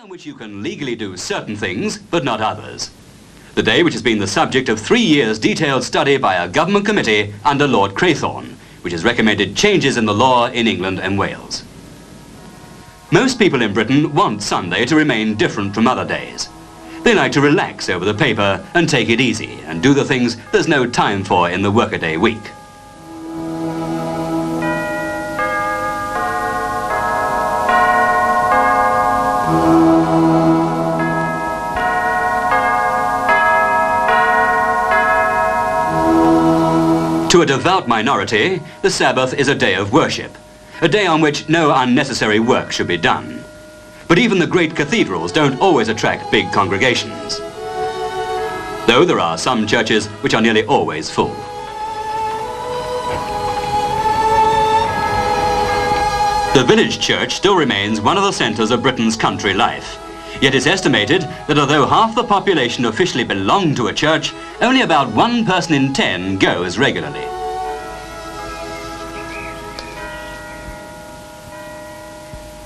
on which you can legally do certain things, but not others. The day which has been the subject of 3 years' detailed study by a government committee under Lord Craythorne, which has recommended changes in the law in England and Wales. Most people in Britain want Sunday to remain different from other days. They like to relax over the paper and take it easy and do the things there's no time for in the workaday week. To a devout minority, the Sabbath is a day of worship, a day on which no unnecessary work should be done. But even the great cathedrals don't always attract big congregations, though there are some churches which are nearly always full. The village church still remains one of the centres of Britain's country life. Yet it's estimated that although half the population officially belong to a church, only about 1 person in 10 goes regularly.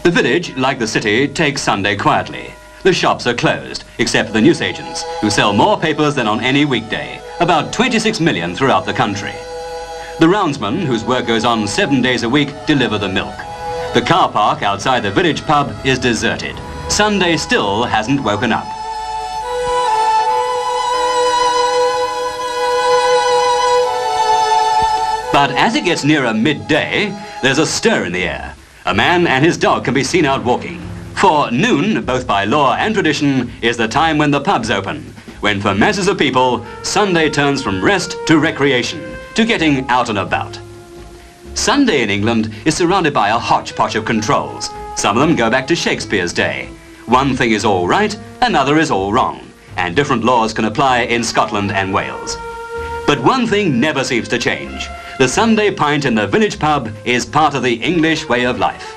The village, like the city, takes Sunday quietly. The shops are closed, except for the newsagents, who sell more papers than on any weekday, about 26 million throughout the country. The roundsmen, whose work goes on 7 days a week, deliver the milk. The car park outside the village pub is deserted. Sunday still hasn't woken up. But as it gets nearer midday, there's a stir in the air. A man and his dog can be seen out walking. For noon, both by law and tradition, is the time when the pubs open, when for masses of people, Sunday turns from rest to recreation, to getting out and about. Sunday in England is surrounded by a hodgepodge of controls. Some of them go back to Shakespeare's day. One thing is all right, another is all wrong, and different laws can apply in Scotland and Wales. But one thing never seems to change. The Sunday pint in the village pub is part of the English way of life.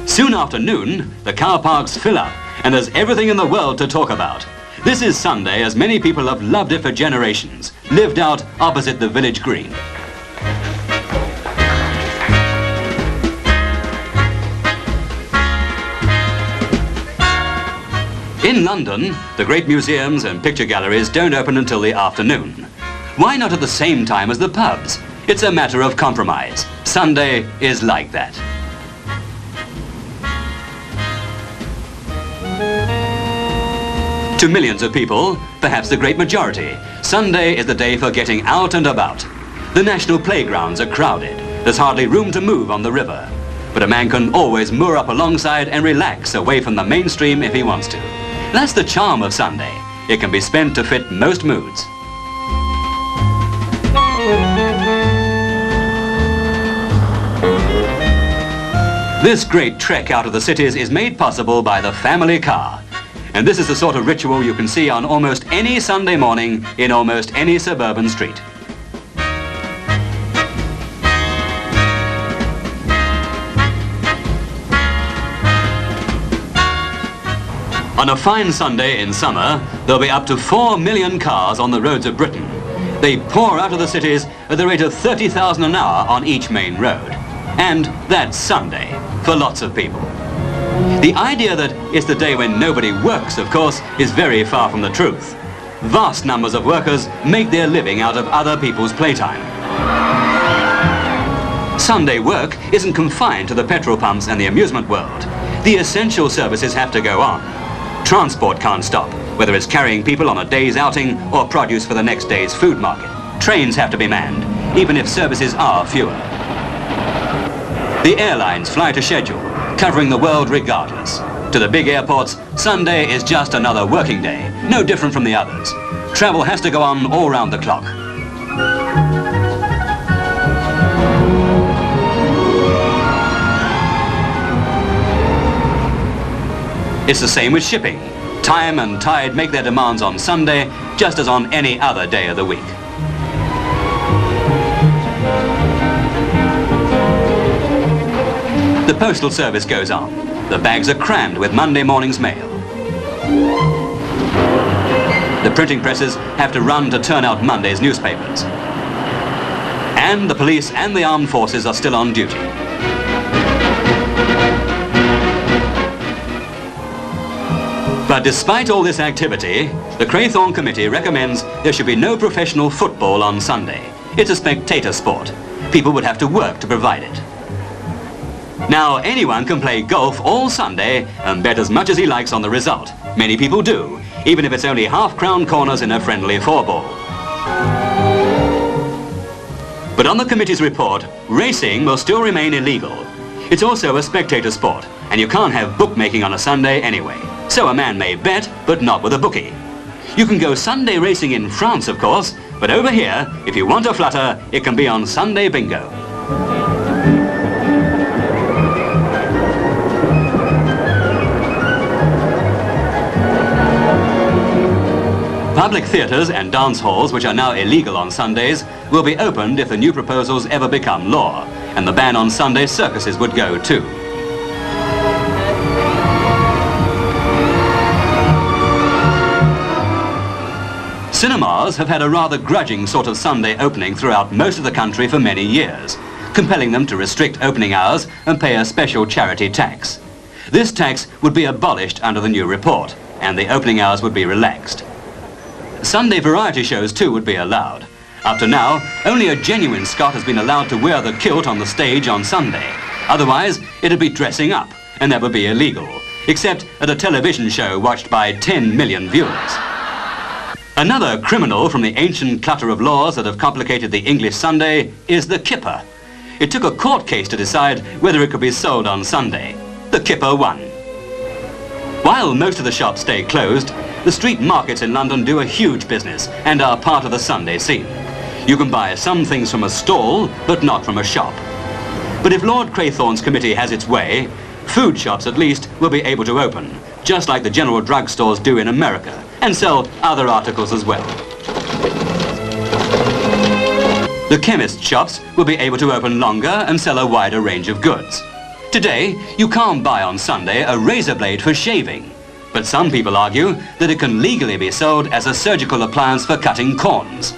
Soon after noon, the car parks fill up, and there's everything in the world to talk about. This is Sunday as many people have loved it for generations, lived out opposite the village green. In London, the great museums and picture galleries don't open until the afternoon. Why not at the same time as the pubs? It's a matter of compromise. Sunday is like that. To millions of people, perhaps the great majority, Sunday is the day for getting out and about. The national playgrounds are crowded. There's hardly room to move on the river. But a man can always moor up alongside and relax away from the mainstream if he wants to. That's the charm of Sunday. It can be spent to fit most moods. This great trek out of the cities is made possible by the family car. And this is the sort of ritual you can see on almost any Sunday morning in almost any suburban street. On a fine Sunday in summer, there'll be up to 4 million cars on the roads of Britain. They pour out of the cities at the rate of 30,000 an hour on each main road. And that's Sunday for lots of people. The idea that it's the day when nobody works, of course, is very far from the truth. Vast numbers of workers make their living out of other people's playtime. Sunday work isn't confined to the petrol pumps and the amusement world. The essential services have to go on. Transport can't stop, whether it's carrying people on a day's outing or produce for the next day's food market. Trains have to be manned, even if services are fewer. The airlines fly to schedule, covering the world regardless. To the big airports, Sunday is just another working day, no different from the others. Travel has to go on all round the clock. It's the same with shipping. Time and tide make their demands on Sunday, just as on any other day of the week. The postal service goes on. The bags are crammed with Monday morning's mail. The printing presses have to run to turn out Monday's newspapers. And the police and the armed forces are still on duty. But despite all this activity, the Craythorne Committee recommends there should be no professional football on Sunday. It's a spectator sport. People would have to work to provide it. Now, anyone can play golf all Sunday and bet as much as he likes on the result. Many people do, even if it's only half-crown corners in a friendly four-ball. But on the committee's report, racing will still remain illegal. It's also a spectator sport, and you can't have bookmaking on a Sunday anyway. So a man may bet, but not with a bookie. You can go Sunday racing in France, of course, but over here, if you want a flutter, it can be on Sunday bingo. Public theatres and dance halls, which are now illegal on Sundays, will be opened if the new proposals ever become law, and the ban on Sunday circuses would go too. Cinemas have had a rather grudging sort of Sunday opening throughout most of the country for many years, compelling them to restrict opening hours and pay a special charity tax. This tax would be abolished under the new report, and the opening hours would be relaxed. Sunday variety shows too would be allowed. Up to now, only a genuine Scot has been allowed to wear the kilt on the stage on Sunday. Otherwise, it'd be dressing up, and that would be illegal, except at a television show watched by 10 million viewers. Another criminal from the ancient clutter of laws that have complicated the English Sunday is the kipper. It took a court case to decide whether it could be sold on Sunday. The kipper won. While most of the shops stay closed, the street markets in London do a huge business and are part of the Sunday scene. You can buy some things from a stall, but not from a shop. But if Lord Craythorne's committee has its way, food shops at least will be able to open, just like the general drugstores do in America, and sell other articles as well. The chemist shops will be able to open longer and sell a wider range of goods. Today, you can't buy on Sunday a razor blade for shaving, but some people argue that it can legally be sold as a surgical appliance for cutting corns.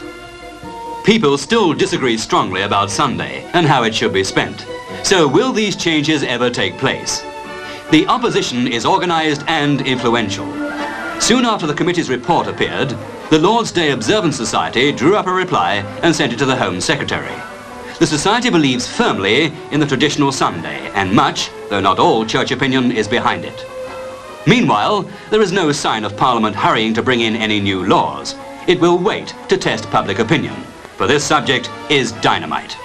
People still disagree strongly about Sunday and how it should be spent. So will these changes ever take place? The opposition is organised and influential. Soon after the committee's report appeared, the Lord's Day Observance Society drew up a reply and sent it to the Home Secretary. The Society believes firmly in the traditional Sunday, and much, though not all, church opinion is behind it. Meanwhile, there is no sign of Parliament hurrying to bring in any new laws. It will wait to test public opinion, for this subject is dynamite.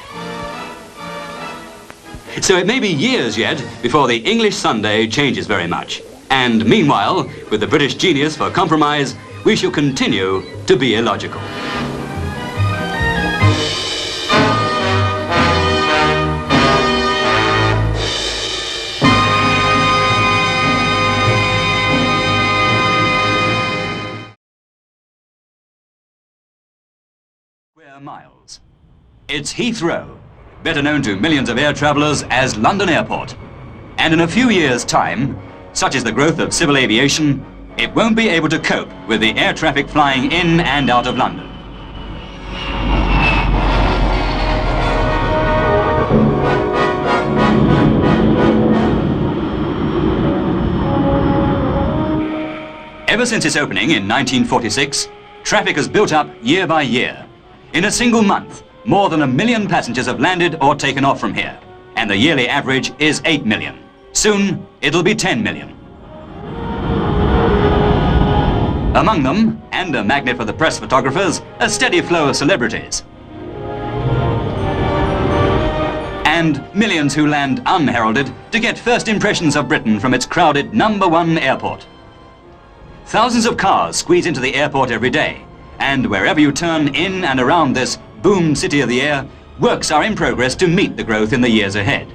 So it may be years yet before the English Sunday changes very much. And meanwhile, with the British genius for compromise, we shall continue to be illogical. Square miles. It's Heathrow, better known to millions of air travellers as London Airport. And in a few years' time, such is the growth of civil aviation, it won't be able to cope with the air traffic flying in and out of London. Ever since its opening in 1946, traffic has built up year by year. In a single month, more than 1 million passengers have landed or taken off from here, and the yearly average is 8 million. Soon, it'll be 10 million. Among them, and a magnet for the press photographers, a steady flow of celebrities. And millions who land unheralded to get first impressions of Britain from its crowded #1 airport. Thousands of cars squeeze into the airport every day, and wherever you turn in and around this boom city of the air, works are in progress to meet the growth in the years ahead.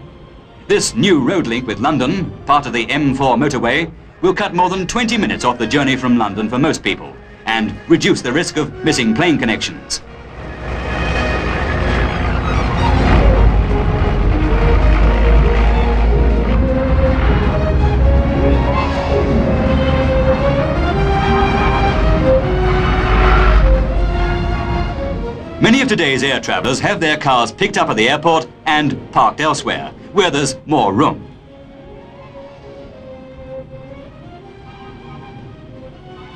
This new road link with London, part of the M4 motorway, will cut more than 20 minutes off the journey from London for most people and reduce the risk of missing plane connections. Many of today's air travellers have their cars picked up at the airport and parked elsewhere, where there's more room.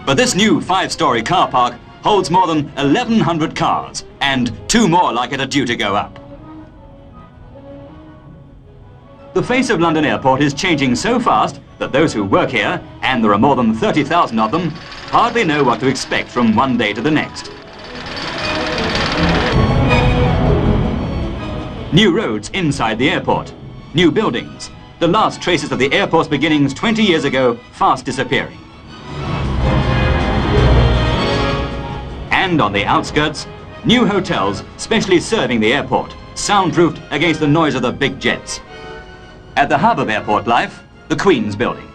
But this new 5-story car park holds more than 1,100 cars, and 2 more like it are due to go up. The face of London Airport is changing so fast that those who work here, and there are more than 30,000 of them, hardly know what to expect from one day to the next. New roads inside the airport, new buildings, the last traces of the airport's beginnings 20 years ago fast disappearing. And on the outskirts, new hotels specially serving the airport, soundproofed against the noise of the big jets. At the hub of airport life, the Queen's Building.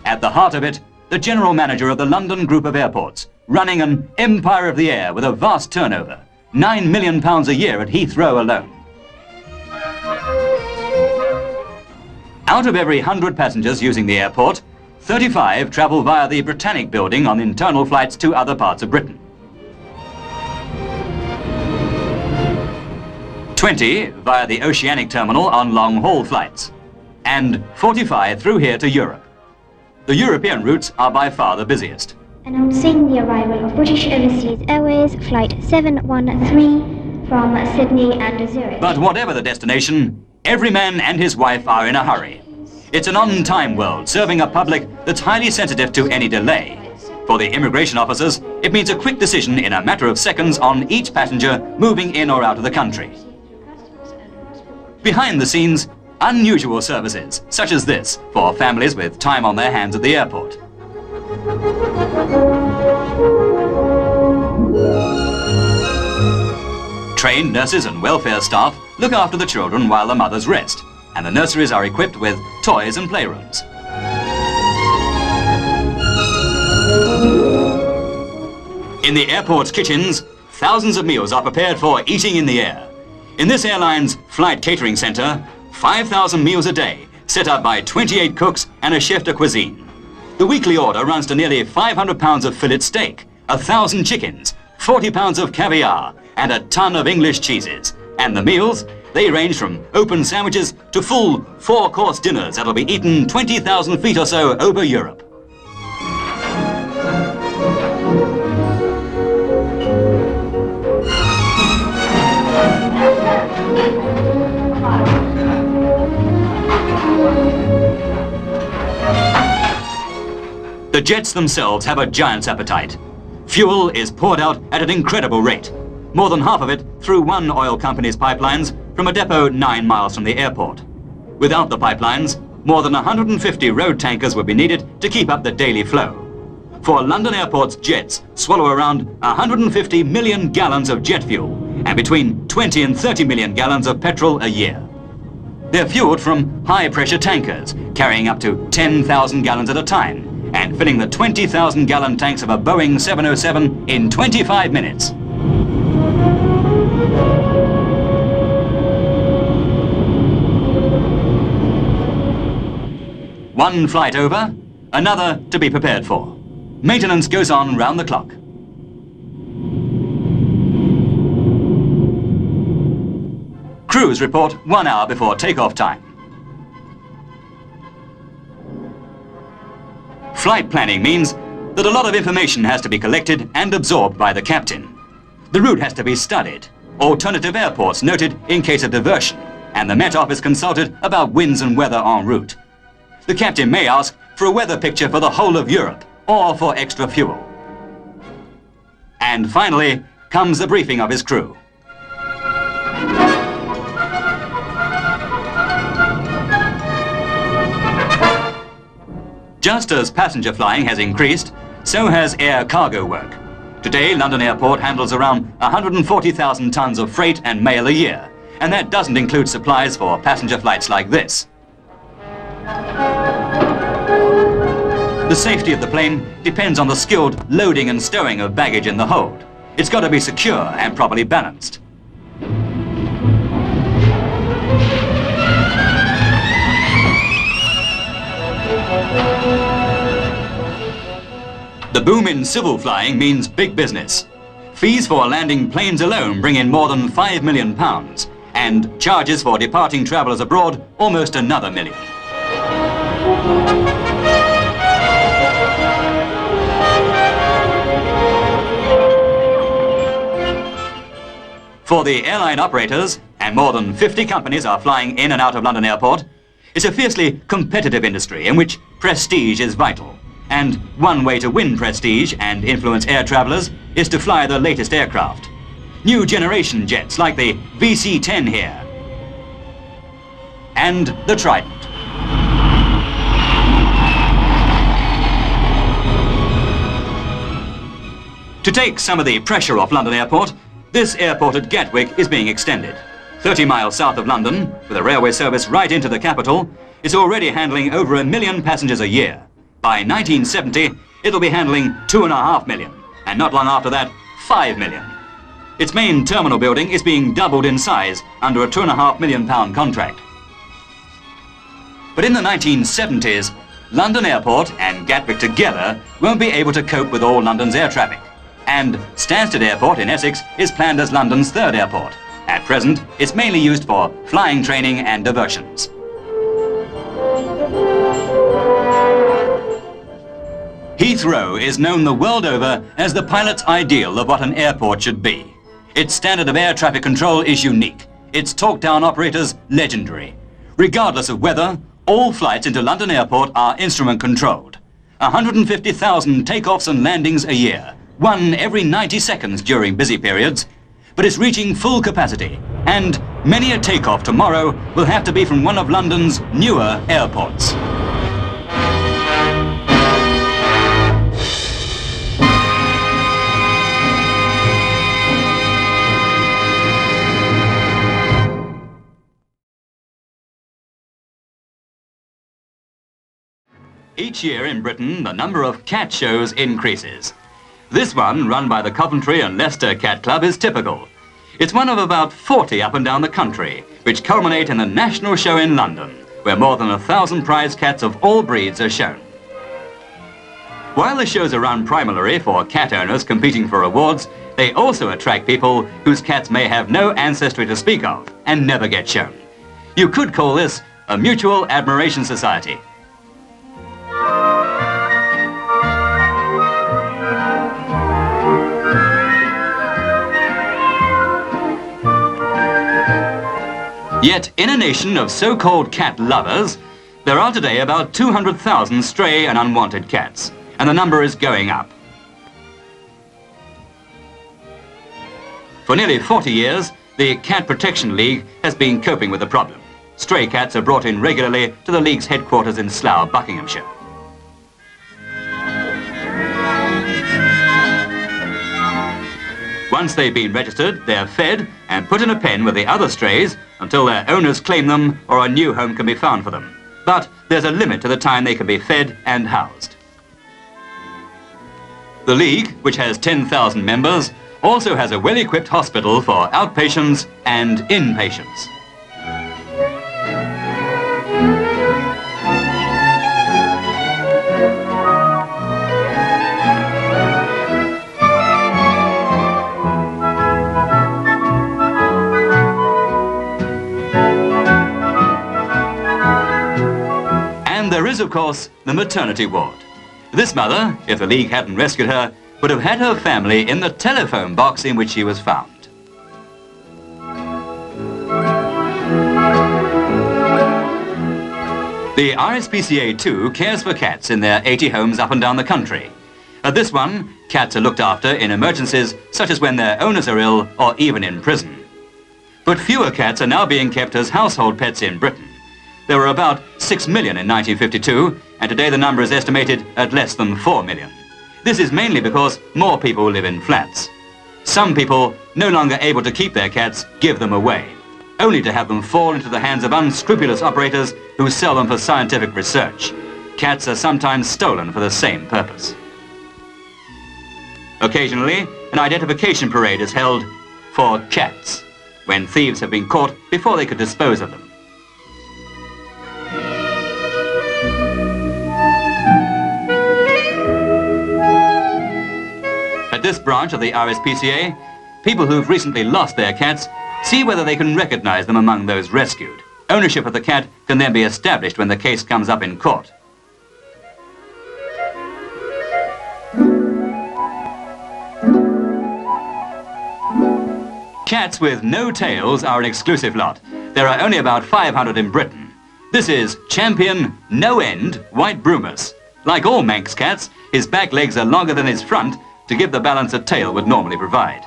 At the heart of it, the general manager of the London Group of Airports, running an empire of the air with a vast turnover, £9 million a year at Heathrow alone. Out of every 100 passengers using the airport, 35 travel via the Britannic Building on internal flights to other parts of Britain. 20 via the Oceanic Terminal on long-haul flights, and 45 through here to Europe. The European routes are by far the busiest. Announcing the arrival of British Overseas Airways Flight 713 from Sydney and Zurich. But whatever the destination, every man and his wife are in a hurry. It's an on-time world, serving a public that's highly sensitive to any delay. For the immigration officers, it means a quick decision in a matter of seconds on each passenger moving in or out of the country. Behind the scenes, unusual services, such as this, for families with time on their hands at the airport. Trained nurses and welfare staff look after the children while the mothers rest, and the nurseries are equipped with toys and playrooms. In the airport's kitchens, thousands of meals are prepared for eating in the air. In this airline's flight catering centre, 5,000 meals a day, set up by 28 cooks and a chef de cuisine. The weekly order runs to nearly £500 of fillet steak, 1,000 chickens, 40 pounds of caviar, and a ton of English cheeses. And the meals, they range from open sandwiches to full 4-course dinners that'll be eaten 20,000 feet or so over Europe. The jets themselves have a giant's appetite. Fuel is poured out at an incredible rate, more than half of it through one oil company's pipelines from a depot 9 miles from the airport. Without the pipelines, more than 150 road tankers would be needed to keep up the daily flow. For London Airport's jets swallow around 150 million gallons of jet fuel and between 20 and 30 million gallons of petrol a year. They're fueled from high-pressure tankers, carrying up to 10,000 gallons at a time, and filling the 20,000-gallon tanks of a Boeing 707 in 25 minutes. One flight over, another to be prepared for. Maintenance goes on round the clock. Crews report 1 hour before takeoff time. Flight planning means that a lot of information has to be collected and absorbed by the captain. The route has to be studied, alternative airports noted in case of diversion, and the Met Office consulted about winds and weather en route. The captain may ask for a weather picture for the whole of Europe, or for extra fuel. And finally comes the briefing of his crew. Just as passenger flying has increased, so has air cargo work. Today, London Airport handles around 140,000 tons of freight and mail a year, and that doesn't include supplies for passenger flights like this. The safety of the plane depends on the skilled loading and stowing of baggage in the hold. It's got to be secure and properly balanced. The boom in civil flying means big business. Fees for landing planes alone bring in more than £5 million, and charges for departing travellers abroad almost another £1 million. For the airline operators, and more than 50 companies are flying in and out of London Airport, it's a fiercely competitive industry in which prestige is vital. And one way to win prestige and influence air travellers is to fly the latest aircraft. New generation jets like the VC-10 here. And the Trident. To take some of the pressure off London Airport, this airport at Gatwick is being extended. 30 miles south of London, with a railway service right into the capital, it's already handling over 1 million passengers a year. By 1970, it'll be handling 2.5 million, and not long after that, 5 million. Its main terminal building is being doubled in size under a £2.5 million contract. But in the 1970s, London Airport and Gatwick together won't be able to cope with all London's air traffic. And Stansted Airport in Essex is planned as London's third airport. At present, it's mainly used for flying training and diversions. Heathrow is known the world over as the pilot's ideal of what an airport should be. Its standard of air traffic control is unique. Its talk-down operators legendary. Regardless of weather, all flights into London Airport are instrument-controlled. 150,000 takeoffs and landings a year, one every 90 seconds during busy periods, but it's reaching full capacity, and many a takeoff tomorrow will have to be from one of London's newer airports. Each year in Britain, the number of cat shows increases. This one, run by the Coventry and Leicester Cat Club, is typical. It's one of about 40 up and down the country, which culminate in the national show in London, where more than 1,000 prize cats of all breeds are shown. While the shows are run primarily for cat owners competing for awards, they also attract people whose cats may have no ancestry to speak of and never get shown. You could call this a mutual admiration society. Yet, in a nation of so-called cat lovers, there are today about 200,000 stray and unwanted cats, and the number is going up. For nearly 40 years, the Cat Protection League has been coping with the problem. Stray cats are brought in regularly to the League's headquarters in Slough, Buckinghamshire. Once they've been registered, they're fed and put in a pen with the other strays until their owners claim them or a new home can be found for them. But there's a limit to the time they can be fed and housed. The League, which has 10,000 members, also has a well-equipped hospital for outpatients and inpatients. There is, of course, the maternity ward. This mother, if the League hadn't rescued her, would have had her family in the telephone box in which she was found. The RSPCA too cares for cats in their 80 homes up and down the country. At this one, cats are looked after in emergencies such as when their owners are ill or even in prison. But fewer cats are now being kept as household pets in Britain. There were about 6 million in 1952, and today the number is estimated at less than 4 million. This is mainly because more people live in flats. Some people, no longer able to keep their cats, give them away, only to have them fall into the hands of unscrupulous operators who sell them for scientific research. Cats are sometimes stolen for the same purpose. Occasionally, an identification parade is held for cats, when thieves have been caught before they could dispose of them. At this branch of the RSPCA, people who've recently lost their cats see whether they can recognize them among those rescued. Ownership of the cat can then be established when the case comes up in court. Cats with no tails are an exclusive lot. There are only about 500 in Britain. This is Champion No End White Brumus. Like all Manx cats, his back legs are longer than his front to give the balance a tail would normally provide.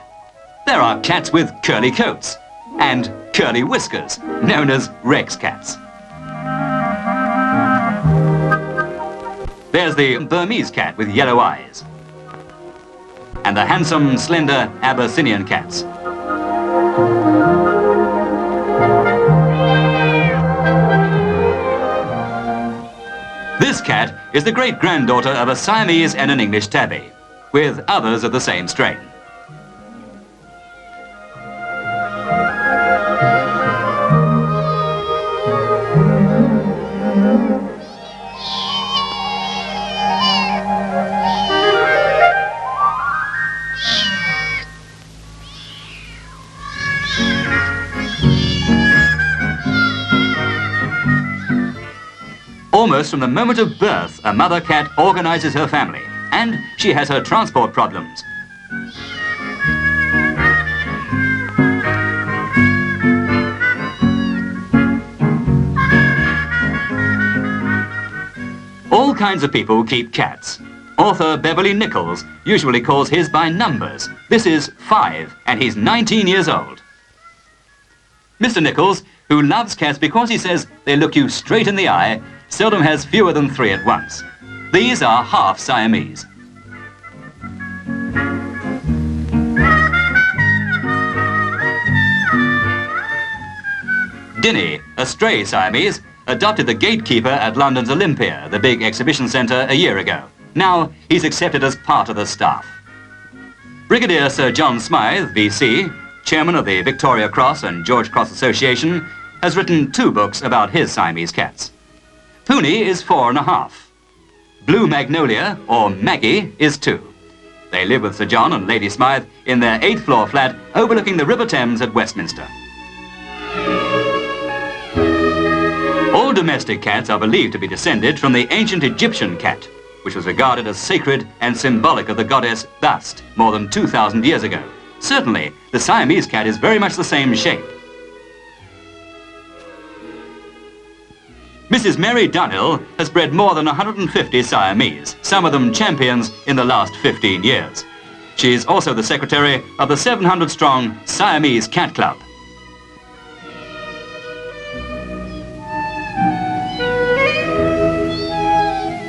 There are cats with curly coats and curly whiskers, known as Rex cats. There's the Burmese cat with yellow eyes. And the handsome, slender Abyssinian cats. This cat is the great-granddaughter of a Siamese and an English tabby, with others of the same strain. Almost from the moment of birth, a mother cat organizes her family, and she has her transport problems. All kinds of people keep cats. Author Beverly Nichols usually calls his by numbers. This is 5, and he's 19 years old. Mr. Nichols, who loves cats because he says they look you straight in the eye, seldom has fewer than 3 at once. These are half Siamese. Dinny, a stray Siamese, adopted the gatekeeper at London's Olympia, the big exhibition centre, a year ago. Now he's accepted as part of the staff. Brigadier Sir John Smythe, VC, chairman of the Victoria Cross and George Cross Association, has written 2 books about his Siamese cats. Poonie is 4.5. Blue Magnolia, or Maggie, is 2. They live with Sir John and Lady Smythe in their 8th floor flat overlooking the River Thames at Westminster. All domestic cats are believed to be descended from the ancient Egyptian cat, which was regarded as sacred and symbolic of the goddess Bast more than 2,000 years ago. Certainly, the Siamese cat is very much the same shape. Mrs. Mary Dunhill has bred more than 150 Siamese, some of them champions in the last 15 years. She is also the secretary of the 700-strong Siamese Cat Club.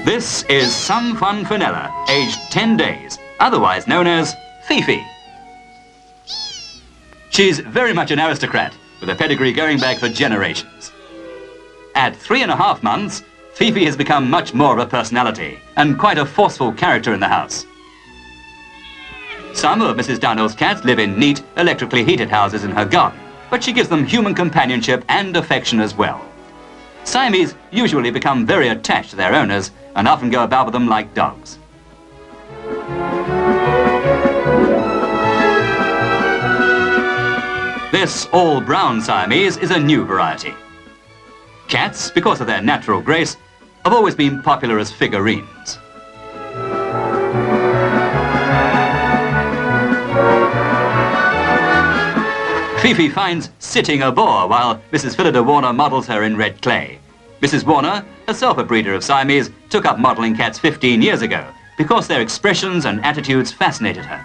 This is Some Fun Finella, aged 10 days, otherwise known as Fifi. She's very much an aristocrat, with a pedigree going back for generations. At 3.5 months, Fifi has become much more of a personality and quite a forceful character in the house. Some of Mrs. Dunhill's cats live in neat, electrically heated houses in her garden, but she gives them human companionship and affection as well. Siamese usually become very attached to their owners and often go about with them like dogs. This all-brown Siamese is a new variety. Cats, because of their natural grace, have always been popular as figurines. Fifi finds sitting a bore while Mrs. Phillida Warner models her in red clay. Mrs. Warner, herself a breeder of Siamese, took up modeling cats 15 years ago because their expressions and attitudes fascinated her.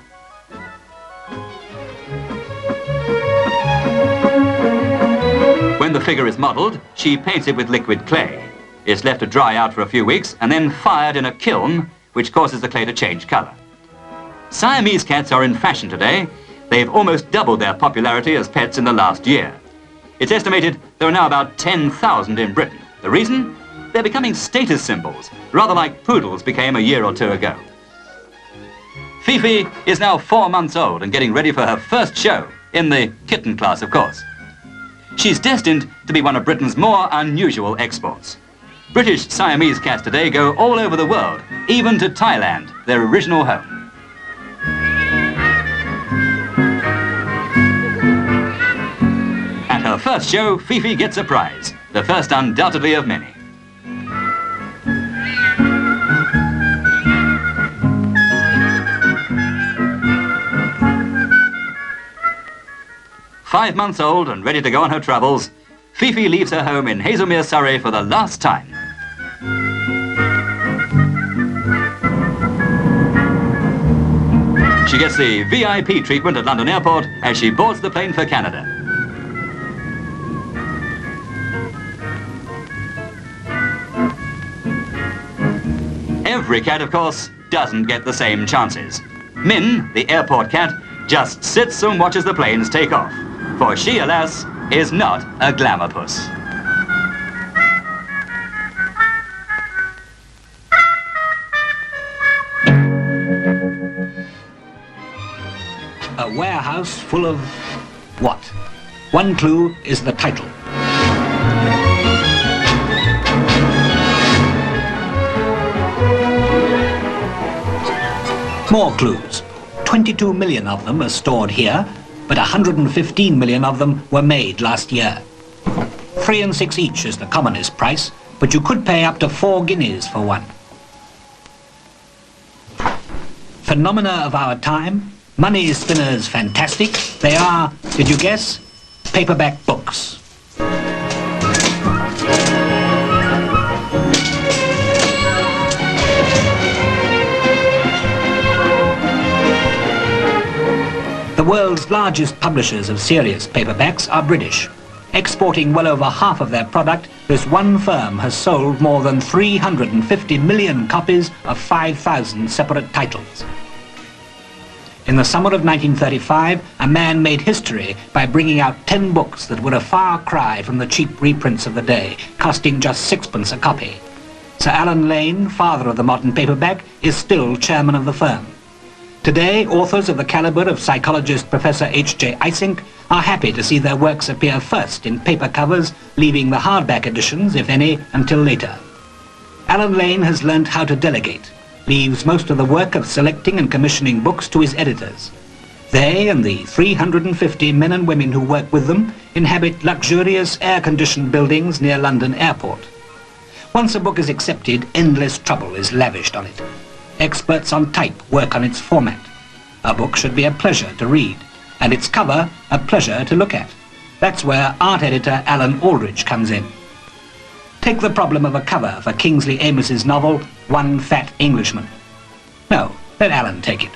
When the figure is modelled, she paints it with liquid clay. It's left to dry out for a few weeks and then fired in a kiln, which causes the clay to change colour. Siamese cats are in fashion today. They've almost doubled their popularity as pets in the last year. It's estimated there are now about 10,000 in Britain. The reason? They're becoming status symbols, rather like poodles became a year or 2 ago. Fifi is now 4 months old and getting ready for her first show, in the kitten class, of course. She's destined to be one of Britain's more unusual exports. British Siamese cats today go all over the world, even to Thailand, their original home. At her first show, Fifi gets a prize, the first undoubtedly of many. 5 months old and ready to go on her travels, Fifi leaves her home in Hazelmere, Surrey for the last time. She gets the VIP treatment at London Airport as she boards the plane for Canada. Every cat, of course, doesn't get the same chances. Min, the airport cat, just sits and watches the planes take off. For she, alas, is not a glamour puss. A warehouse full of what? One clue is the title. More clues. 22 million of them are stored here, but 115 million of them were made last year. 3 and 6 each is the commonest price, but you could pay up to 4 guineas for one. Phenomena of our time, money spinners fantastic. They are, did you guess, paperback books. The world's largest publishers of serious paperbacks are British. Exporting well over half of their product, this one firm has sold more than 350 million copies of 5,000 separate titles. In the summer of 1935, a man made history by bringing out 10 books that were a far cry from the cheap reprints of the day, costing just 6pence a copy. Sir Alan Lane, father of the modern paperback, is still chairman of the firm. Today, authors of the caliber of psychologist Professor H.J. Eysenck are happy to see their works appear first in paper covers, leaving the hardback editions, if any, until later. Alan Lane has learnt how to delegate, leaves most of the work of selecting and commissioning books to his editors. They and the 350 men and women who work with them inhabit luxurious air-conditioned buildings near London Airport. Once a book is accepted, endless trouble is lavished on it. Experts on type work on its format. A book should be a pleasure to read, and its cover a pleasure to look at. That's where art editor Alan Aldridge comes in. Take the problem of a cover for Kingsley Amos's novel, One Fat Englishman. No, let Alan take it.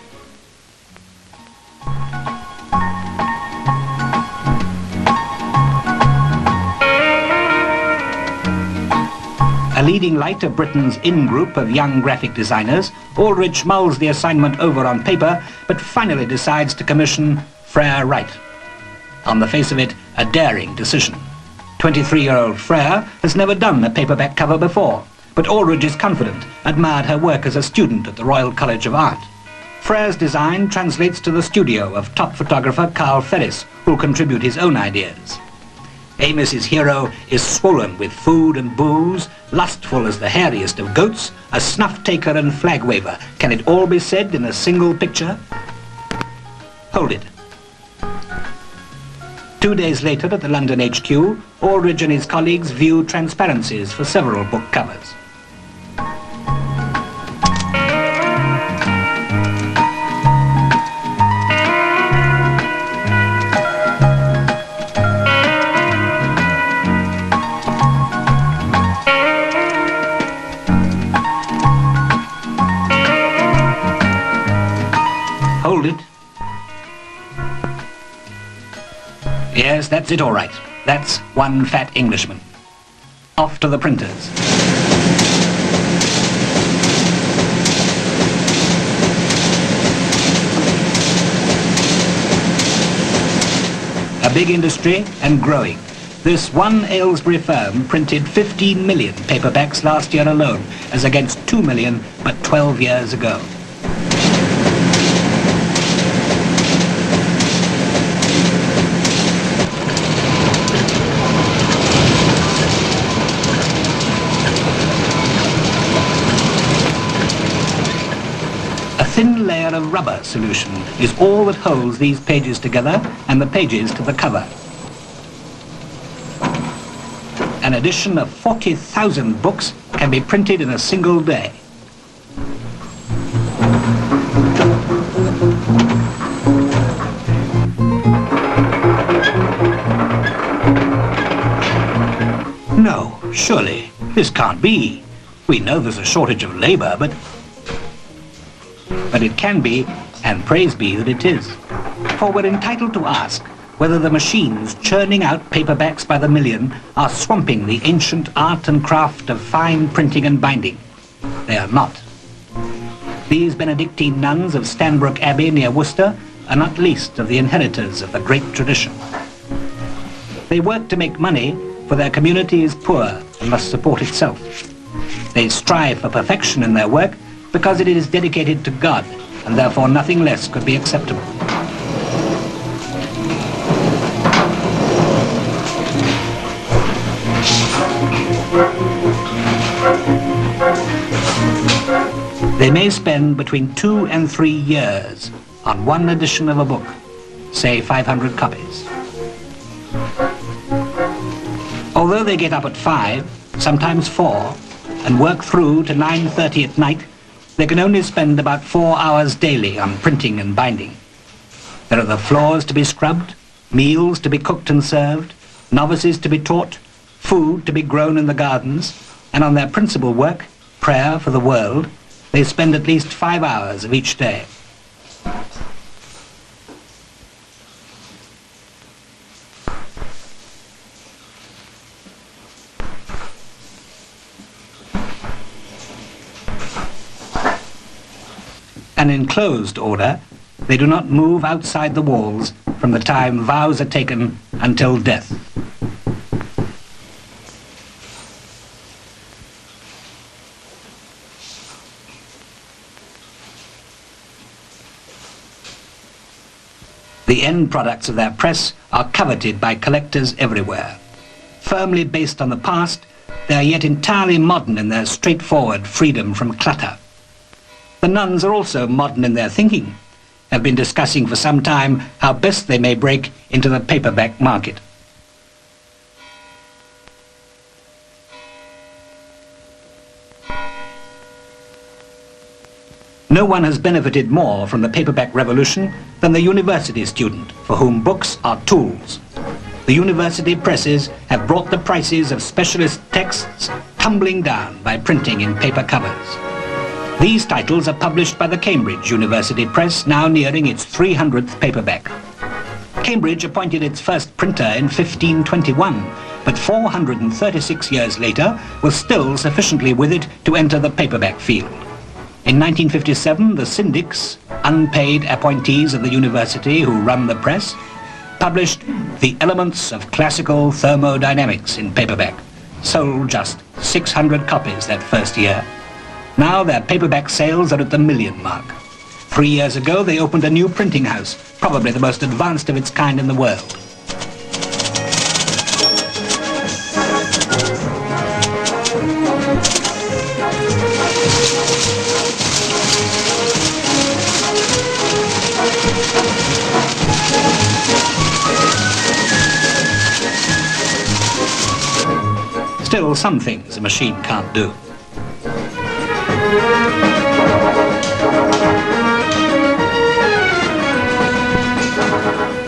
A leading light of Britain's in-group of young graphic designers, Aldrich mulls the assignment over on paper, but finally decides to commission Frere Wright. On the face of it, a daring decision. 23-year-old Frere has never done a paperback cover before, but Aldrich is confident, admired her work as a student at the Royal College of Art. Frere's design translates to the studio of top photographer Carl Ferris, who'll contribute his own ideas. Amos's hero is swollen with food and booze, lustful as the hairiest of goats, a snuff-taker and flag-waver. Can it all be said in a single picture? Hold it. 2 days later at the London HQ, Aldridge and his colleagues view transparencies for several book covers. Hold it. Yes, that's it all right. That's One Fat Englishman. Off to the printers. A big industry and growing. This one Aylesbury firm printed 15 million paperbacks last year alone, as against 2 million but 12 years ago. A thin layer of rubber solution is all that holds these pages together and the pages to the cover. An edition of 40,000 books can be printed in a single day. Surely, this can't be. We know there's a shortage of labour, but it can be, and praise be that it is. For we're entitled to ask whether the machines churning out paperbacks by the million are swamping the ancient art and craft of fine printing and binding. They are not. These Benedictine nuns of Stanbrook Abbey near Worcester are not least of the inheritors of the great tradition. They work to make money, for their community is poor and must support itself. They strive for perfection in their work because it is dedicated to God, and therefore nothing less could be acceptable. They may spend between 2 and 3 years on one edition of a book, say 500 copies. Although they get up at 5, sometimes 4, and work through to 9:30 at night, they can only spend about 4 hours daily on printing and binding. There are the floors to be scrubbed, meals to be cooked and served, novices to be taught, food to be grown in the gardens, and on their principal work, prayer for the world, they spend at least 5 hours of each day. And in closed order, they do not move outside the walls from the time vows are taken until death. The end products of their press are coveted by collectors everywhere. Firmly based on the past, they are yet entirely modern in their straightforward freedom from clutter. The nuns are also modern in their thinking, have been discussing for some time how best they may break into the paperback market. No one has benefited more from the paperback revolution than the university student, for whom books are tools. The university presses have brought the prices of specialist texts tumbling down by printing in paper covers. These titles are published by the Cambridge University Press, now nearing its 300th paperback. Cambridge appointed its first printer in 1521, but 436 years later was still sufficiently with it to enter the paperback field. In 1957, the syndics, unpaid appointees of the university who run the press, published The Elements of Classical Thermodynamics in paperback, sold just 600 copies that first year. Now their paperback sales are at the 1 million mark. 3 years ago, they opened a new printing house, probably the most advanced of its kind in the world. Still, some things a machine can't do.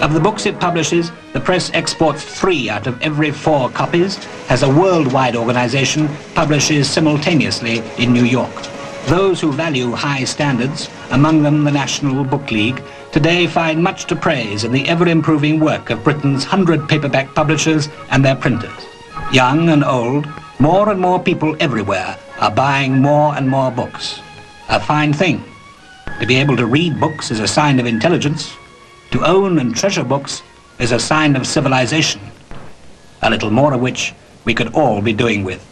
Of the books it publishes, the press exports 3 out of every 4 copies, as a worldwide organization publishes simultaneously in New York. Those who value high standards, among them the National Book League, today find much to praise in the ever-improving work of Britain's 100 paperback publishers and their printers. Young and old, more and more people everywhere are buying more and more books. A fine thing. To be able to read books is a sign of intelligence. To own and treasure books is a sign of civilization, a little more of which we could all be doing with.